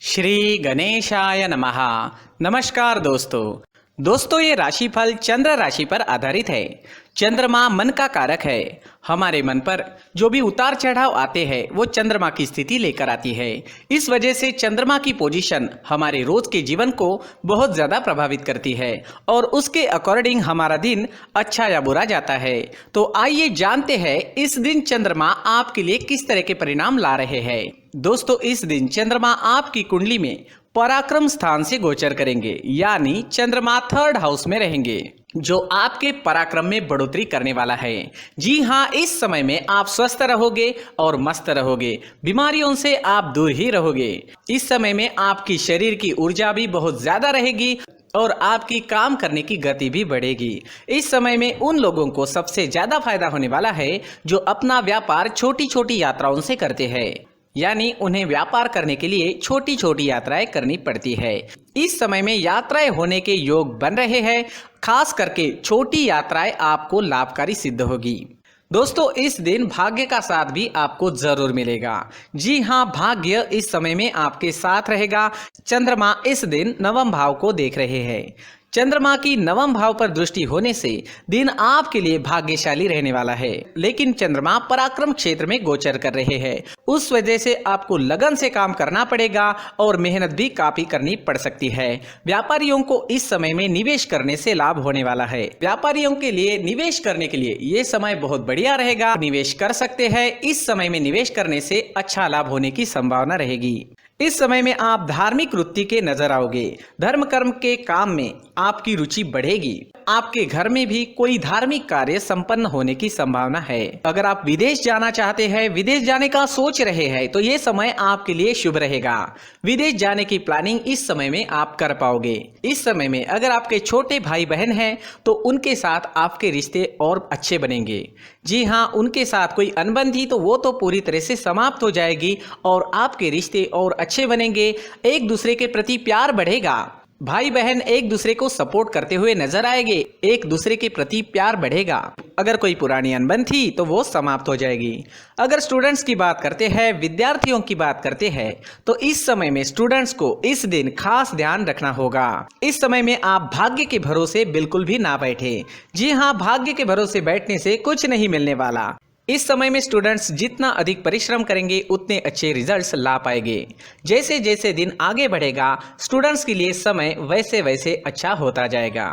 श्री गणेशाय नमः। नमस्कार दोस्तों ये राशिफल चंद्र राशि पर आधारित है। चंद्रमा मन का कारक है। हमारे मन पर जो भी उतार चढ़ाव आते हैं वो चंद्रमा की स्थिति लेकर आती है। इस वजह से चंद्रमा की पोजीशन हमारे रोज के जीवन को बहुत ज़्यादा प्रभावित करती है और उसके अकॉर्डिंग हमारा दिन अच्छा या बुरा जाता है। तो आइए जानते हैं इस दिन चंद्रमा आपके लिए किस तरह के परिणाम ला रहे हैं। दोस्तों इस दिन चंद्रमा आपकी कुंडली में पराक्रम स्थान से गोचर करेंगे, यानी चंद्रमा 3rd हाउस में रहेंगे, जो आपके पराक्रम में बढ़ोतरी करने वाला है। जी हाँ, इस समय में आप स्वस्थ रहोगे और मस्त रहोगे, बीमारियों से आप दूर ही रहोगे। इस समय में आपकी शरीर की ऊर्जा भी बहुत ज्यादा रहेगी और आपकी काम करने की गति भी बढ़ेगी। इस समय में उन लोगों को सबसे ज्यादा फायदा होने वाला है जो अपना व्यापार छोटी छोटी यात्राओं से करते हैं, यानी उन्हें व्यापार करने के लिए छोटी छोटी यात्राएं करनी पड़ती है। इस समय में यात्राएं होने के योग बन रहे हैं। खास करके छोटी यात्राएं आपको लाभकारी सिद्ध होगी। दोस्तों इस दिन भाग्य का साथ भी आपको जरूर मिलेगा। जी हाँ, भाग्य इस समय में आपके साथ रहेगा। चंद्रमा इस दिन 9वें भाव को देख रहे हैं। चंद्रमा की 9वें भाव पर दृष्टि होने से दिन आपके लिए भाग्यशाली रहने वाला है, लेकिन चंद्रमा पराक्रम क्षेत्र में गोचर कर रहे हैं। उस वजह से आपको लगन से काम करना पड़ेगा और मेहनत भी काफी करनी पड़ सकती है। व्यापारियों को इस समय में निवेश करने से लाभ होने वाला है। व्यापारियों के लिए निवेश करने के लिए ये समय बहुत बढ़िया रहेगा, निवेश कर सकते हैं। इस समय में निवेश करने से अच्छा लाभ होने की संभावना रहेगी। इस समय में आप धार्मिक वृत्ति के नजर आओगे। धर्म कर्म के काम में आपकी रुचि बढ़ेगी। आपके घर में भी कोई धार्मिक कार्य संपन्न होने की संभावना है। अगर आप विदेश जाना चाहते हैं, विदेश जाने का सोच रहे हैं, तो ये समय आपके लिए शुभ रहेगा। विदेश जाने की प्लानिंग इस समय में आप कर पाओगे। इस समय में अगर आपके छोटे भाई बहन हैं तो उनके साथ आपके रिश्ते और अच्छे बनेंगे। जी हाँ, उनके साथ कोई अनबन थी तो वो तो पूरी तरह से समाप्त हो जाएगी और आपके रिश्ते और अच्छे बनेंगे। एक दूसरे के प्रति प्यार बढ़ेगा। भाई बहन एक दूसरे को सपोर्ट करते हुए नजर आएंगे। एक दूसरे के प्रति प्यार बढ़ेगा। अगर कोई पुरानी अनबन थी तो वो समाप्त हो जाएगी। अगर स्टूडेंट्स की बात करते हैं, विद्यार्थियों की बात करते हैं, तो इस समय में स्टूडेंट्स को इस दिन खास ध्यान रखना होगा। इस समय में आप भाग्य के भरोसे बिल्कुल भी ना बैठे। जी हाँ, भाग्य के भरोसे बैठने से कुछ नहीं मिलने वाला। इस समय में स्टूडेंट्स जितना अधिक परिश्रम करेंगे उतने अच्छे रिजल्ट्स ला पाएंगे। जैसे जैसे दिन आगे बढ़ेगा स्टूडेंट्स के लिए समय वैसे वैसे अच्छा होता जाएगा।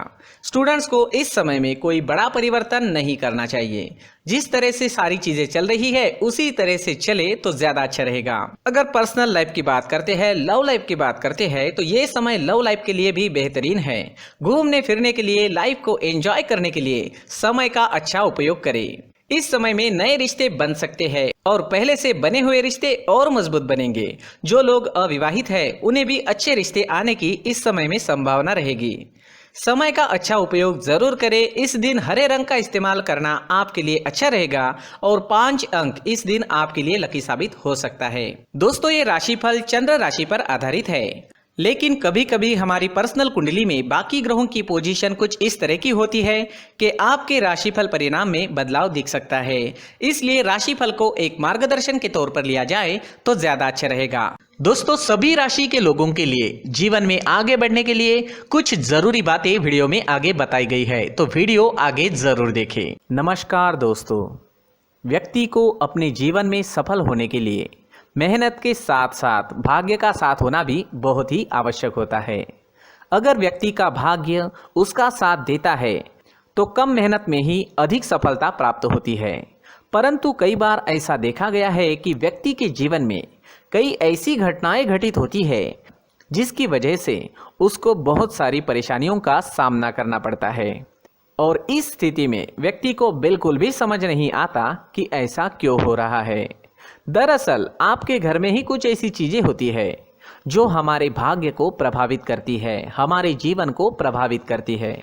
स्टूडेंट्स को इस समय में कोई बड़ा परिवर्तन नहीं करना चाहिए। जिस तरह से सारी चीजें चल रही है उसी तरह से चले तो ज्यादा अच्छा रहेगा। अगर पर्सनल लाइफ की बात करते हैं, लव लाइफ की बात करते हैं, तो ये समय लव लाइफ के लिए भी बेहतरीन है। घूमने फिरने के लिए, लाइफ को एंजॉय करने के लिए समय का अच्छा उपयोग करें। इस समय में नए रिश्ते बन सकते हैं और पहले से बने हुए रिश्ते और मजबूत बनेंगे। जो लोग अविवाहित हैं उन्हें भी अच्छे रिश्ते आने की इस समय में संभावना रहेगी। समय का अच्छा उपयोग जरूर करें। इस दिन हरे रंग का इस्तेमाल करना आपके लिए अच्छा रहेगा और 5 अंक इस दिन आपके लिए लकी साबित हो सकता है। दोस्तों ये राशिफल चंद्र राशि पर आधारित है, लेकिन कभी कभी हमारी पर्सनल कुंडली में बाकी ग्रहों की पोजीशन कुछ इस तरह की होती है कि आपके राशिफल परिणाम में बदलाव दिख सकता है। इसलिए राशिफल को एक मार्गदर्शन के तौर पर लिया जाए तो ज्यादा अच्छा रहेगा। दोस्तों सभी राशि के लोगों के लिए जीवन में आगे बढ़ने के लिए कुछ जरूरी बातें वीडियो में आगे बताई गई है, तो वीडियो आगे जरूर देखें। नमस्कार दोस्तों, व्यक्ति को अपने जीवन में सफल होने के लिए मेहनत के साथ साथ भाग्य का साथ होना भी बहुत ही आवश्यक होता है। अगर व्यक्ति का भाग्य उसका साथ देता है तो कम मेहनत में ही अधिक सफलता प्राप्त होती है। परंतु कई बार ऐसा देखा गया है कि व्यक्ति के जीवन में कई ऐसी घटनाएं घटित होती है जिसकी वजह से उसको बहुत सारी परेशानियों का सामना करना पड़ता है और इस स्थिति में व्यक्ति को बिल्कुल भी समझ नहीं आता कि ऐसा क्यों हो रहा है। दरअसल आपके घर में ही कुछ ऐसी चीजें होती है जो हमारे भाग्य को प्रभावित करती है, हमारे जीवन को प्रभावित करती है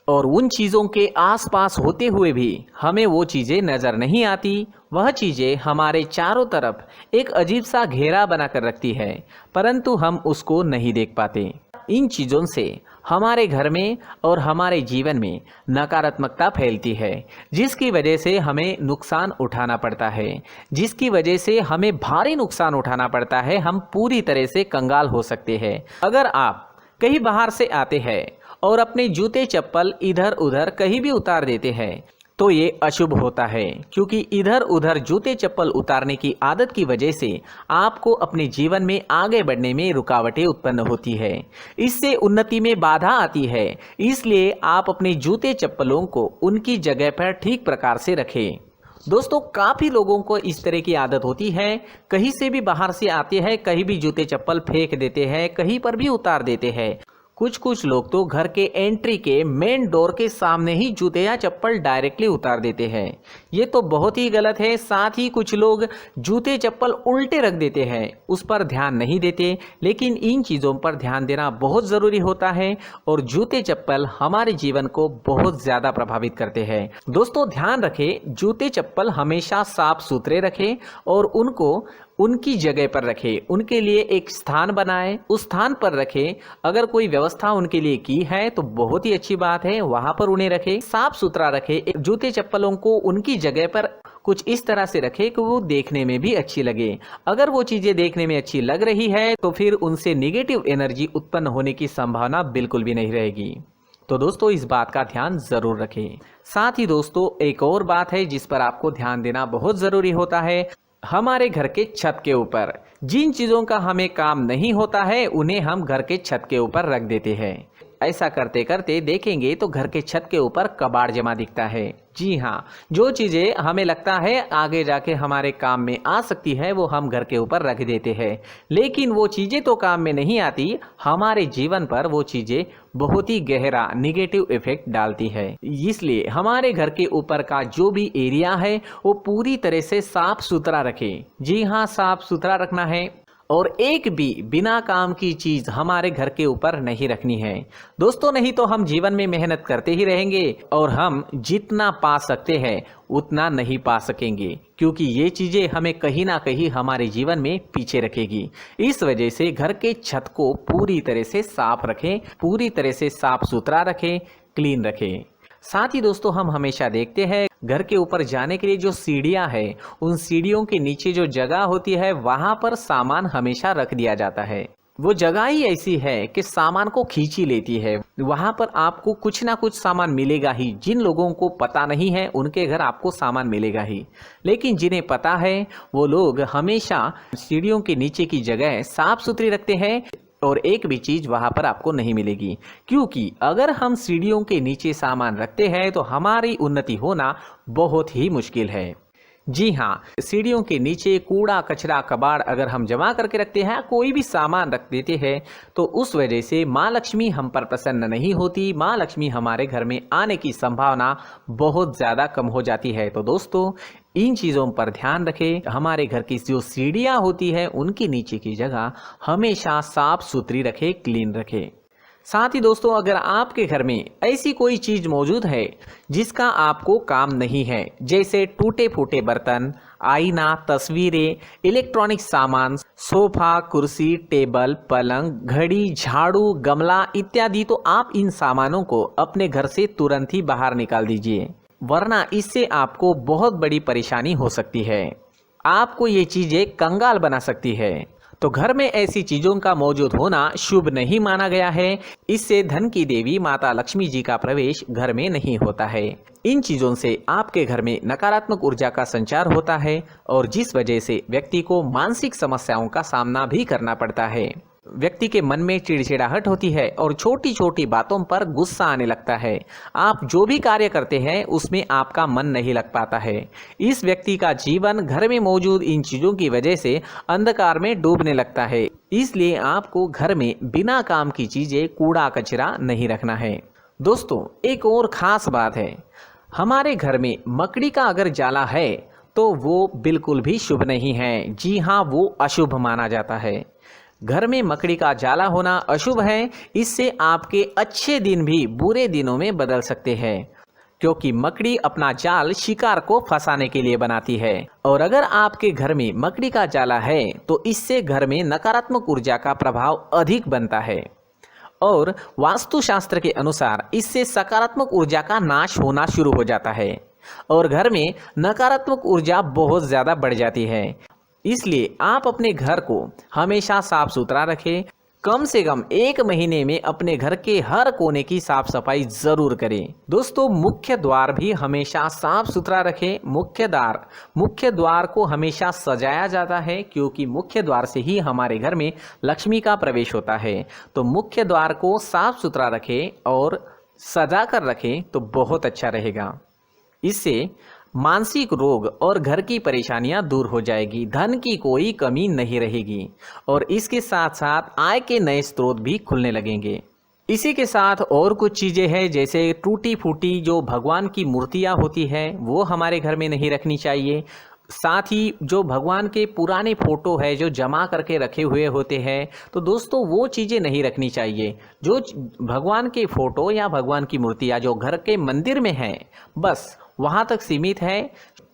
और उन चीज़ों के आसपास होते हुए भी हमें वो चीज़ें नज़र नहीं आती। वह चीज़ें हमारे चारों तरफ एक अजीब सा घेरा बनाकर रखती है, परंतु हम उसको नहीं देख पाते। इन चीज़ों से हमारे घर में और हमारे जीवन में नकारात्मकता फैलती है, जिसकी वजह से हमें नुकसान उठाना पड़ता है, जिसकी वजह से हमें भारी नुकसान उठाना पड़ता है। हम पूरी तरह से कंगाल हो सकते हैं। अगर आप कहीं बाहर से आते हैं और अपने जूते चप्पल इधर उधर कहीं भी उतार देते हैं तो ये अशुभ होता है, क्योंकि इधर उधर जूते चप्पल उतारने की आदत की वजह से आपको अपने जीवन में आगे बढ़ने में रुकावटें उत्पन्न होती है। इससे उन्नति में बाधा आती है। इसलिए आप अपने जूते चप्पलों को उनकी जगह पर ठीक प्रकार से रखें। दोस्तों, काफ़ी लोगों को इस तरह की आदत होती है, कहीं से भी बाहर से आते हैं, कहीं भी जूते चप्पल फेंक देते हैं, कहीं पर भी उतार देते हैं। कुछ लोग तो घर के एंट्री के मेन डोर के सामने ही जूते या चप्पल डायरेक्टली उतार देते हैं। ये तो बहुत ही गलत है। साथ ही कुछ लोग जूते चप्पल उल्टे रख देते हैं, उस पर ध्यान नहीं देते। लेकिन इन चीज़ों पर ध्यान देना बहुत ज़रूरी होता है और जूते चप्पल हमारे जीवन को बहुत ज़्यादा प्रभावित करते हैं। दोस्तों, ध्यान रखें, जूते चप्पल हमेशा साफ सुथरे रखें और उनको उनकी जगह पर रखें। उनके लिए एक स्थान बनाएं, उस स्थान पर रखें। अगर कोई व्यवस्था उनके लिए की है तो बहुत ही अच्छी बात है, वहां पर उन्हें रखें, साफ सुथरा रखें। जूते चप्पलों को उनकी जगह पर कुछ इस तरह से रखें कि वो देखने में भी अच्छी लगे। अगर वो चीज़ें देखने में अच्छी लग रही है तो फिर उनसे निगेटिव एनर्जी उत्पन्न होने की संभावना बिल्कुल भी नहीं रहेगी। तो दोस्तों, इस बात का ध्यान ज़रूर रखें। साथ ही दोस्तों, एक और बात है जिस पर आपको ध्यान देना बहुत ज़रूरी होता है। हमारे घर के छत के ऊपर जिन चीज़ों का हमें काम नहीं होता है उन्हें हम घर के छत के ऊपर रख देते हैं। ऐसा करते करते देखेंगे तो घर के छत के ऊपर कबाड़ जमा दिखता है। जी हाँ, जो चीज़ें हमें लगता है आगे जाके हमारे काम में आ सकती है वो हम घर के ऊपर रख देते हैं, लेकिन वो चीज़ें तो काम में नहीं आती, हमारे जीवन पर वो चीज़ें बहुत ही गहरा निगेटिव इफेक्ट डालती है। इसलिए हमारे घर के ऊपर का जो भी एरिया है वो पूरी तरह से साफ सुथरा रखें। जी हाँ, साफ सुथरा रखना है और एक भी बिना काम की चीज हमारे घर के ऊपर नहीं रखनी है। दोस्तों, नहीं तो हम जीवन में मेहनत करते ही रहेंगे और हम जितना पा सकते हैं उतना नहीं पा सकेंगे, क्योंकि ये चीजें हमें कहीं ना कहीं हमारे जीवन में पीछे रखेगी। इस वजह से घर के छत को पूरी तरह से साफ रखें, पूरी तरह से साफ सुथरा रखें, क्लीन रखें। साथ ही दोस्तों, हम हमेशा देखते हैं घर के ऊपर जाने के लिए जो सीढ़ियां हैं, उन सीढ़ियों के नीचे जो जगह होती है वहां पर सामान हमेशा रख दिया जाता है। वो जगह ही ऐसी है कि सामान को खींची लेती है। वहां पर आपको कुछ ना कुछ सामान मिलेगा ही। जिन लोगों को पता नहीं है उनके घर आपको सामान मिलेगा ही, लेकिन जिन्हें पता है वो लोग हमेशा सीढ़ियों के नीचे की जगह साफ सुथरी रखते हैं और एक भी चीज वहां पर आपको नहीं मिलेगी, क्योंकि अगर हम सीढ़ियों के नीचे सामान रखते हैं तो हमारी उन्नति होना बहुत ही मुश्किल है। जी हाँ, सीढ़ियों के नीचे कूड़ा कचरा कबाड़ अगर हम जमा करके रखते हैं, कोई भी सामान रख देते हैं, तो उस वजह से माँ लक्ष्मी हम पर प्रसन्न नहीं होती। माँ लक्ष्मी हमारे घर में आने की संभावना बहुत ज़्यादा कम हो जाती है। तो दोस्तों, इन चीज़ों पर ध्यान रखें। हमारे घर की जो सीढ़ियाँ होती है उनके नीचे की जगह हमेशा साफ सुथरी रखें, क्लीन रखें। साथ ही दोस्तों, अगर आपके घर में ऐसी कोई चीज मौजूद है जिसका आपको काम नहीं है, जैसे टूटे फूटे बर्तन, आईना, तस्वीरें, इलेक्ट्रॉनिक सामान, सोफा, कुर्सी, टेबल, पलंग, घड़ी, झाड़ू, गमला इत्यादि, तो आप इन सामानों को अपने घर से तुरंत ही बाहर निकाल दीजिए, वरना इससे आपको बहुत बड़ी परेशानी हो सकती है। आपको ये चीजें कंगाल बना सकती है। तो घर में ऐसी चीजों का मौजूद होना शुभ नहीं माना गया है। इससे धन की देवी माता लक्ष्मी जी का प्रवेश घर में नहीं होता है। इन चीजों से आपके घर में नकारात्मक ऊर्जा का संचार होता है और जिस वजह से व्यक्ति को मानसिक समस्याओं का सामना भी करना पड़ता है। व्यक्ति के मन में चिड़चिड़ाहट होती है और छोटी छोटी बातों पर गुस्सा आने लगता है। आप जो भी कार्य करते हैं उसमें आपका मन नहीं लग पाता है। इस व्यक्ति का जीवन घर में मौजूद इन चीज़ों की वजह से अंधकार में डूबने लगता है। इसलिए आपको घर में बिना काम की चीज़ें, कूड़ा कचरा नहीं रखना है। दोस्तों, एक और ख़ास बात है, हमारे घर में मकड़ी का अगर जाला है तो वो बिल्कुल भी शुभ नहीं है। जी हाँ, वो अशुभ माना जाता है। घर में मकड़ी का जाला होना अशुभ है। इससे आपके अच्छे दिन भी बुरे दिनों में बदल सकते हैं, क्योंकि मकड़ी अपना जाल शिकार को फंसाने के लिए बनाती है। और अगर आपके घर में मकड़ी का जाला है तो इससे घर में नकारात्मक ऊर्जा का प्रभाव अधिक बनता है और वास्तुशास्त्र के अनुसार इससे सकारात्मक ऊर्जा का नाश होना शुरू हो जाता है और घर में नकारात्मक ऊर्जा बहुत ज़्यादा बढ़ जाती है। इसलिए आप अपने घर को हमेशा साफ सुथरा रखें। कम से कम 1 महीने में अपने घर के हर कोने की साफ सफाई जरूर करें। दोस्तों, मुख्य द्वार भी हमेशा साफ सुथरा रखें। मुख्य द्वार को हमेशा सजाया जाता है क्योंकि मुख्य द्वार से ही हमारे घर में लक्ष्मी का प्रवेश होता है। तो मुख्य द्वार को साफ सुथरा रखें और सजा कर रखें तो बहुत अच्छा रहेगा। इससे मानसिक रोग और घर की परेशानियां दूर हो जाएगी, धन की कोई कमी नहीं रहेगी और इसके साथ साथ आय के नए स्रोत भी खुलने लगेंगे। इसी के साथ और कुछ चीज़ें हैं, जैसे टूटी फूटी जो भगवान की मूर्तियां होती है वो हमारे घर में नहीं रखनी चाहिए। साथ ही जो भगवान के पुराने फोटो है जो जमा करके रखे हुए होते हैं, तो दोस्तों वो चीज़ें नहीं रखनी चाहिए। जो भगवान के फोटो या भगवान की मूर्तियाँ जो घर के मंदिर में हैं बस वहाँ तक सीमित है।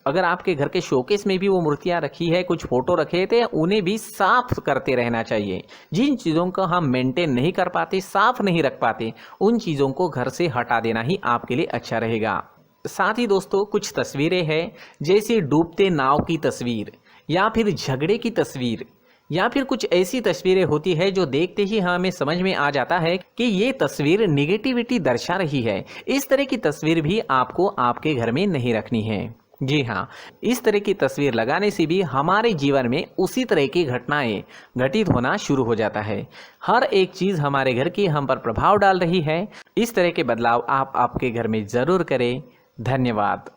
अगर आपके घर के शोकेस में भी वो मूर्तियाँ रखी है, कुछ फोटो रखे थे, उन्हें भी साफ करते रहना चाहिए। जिन चीज़ों को हम मेंटेन नहीं कर पाते, साफ नहीं रख पाते, उन चीज़ों को घर से हटा देना ही आपके लिए अच्छा रहेगा। साथ ही दोस्तों, कुछ तस्वीरें हैं जैसे डूबते नाव की तस्वीर या फिर झगड़े की तस्वीर या फिर कुछ ऐसी तस्वीरें होती है जो देखते ही हमें समझ में आ जाता है कि ये तस्वीर निगेटिविटी दर्शा रही है। इस तरह की तस्वीर भी आपको आपके घर में नहीं रखनी है। जी हाँ, इस तरह की तस्वीर लगाने से भी हमारे जीवन में उसी तरह की घटनाएं घटित होना शुरू हो जाता है। हर एक चीज़ हमारे घर की हम पर प्रभाव डाल रही है। इस तरह के बदलाव आप आपके घर में ज़रूर करें। धन्यवाद।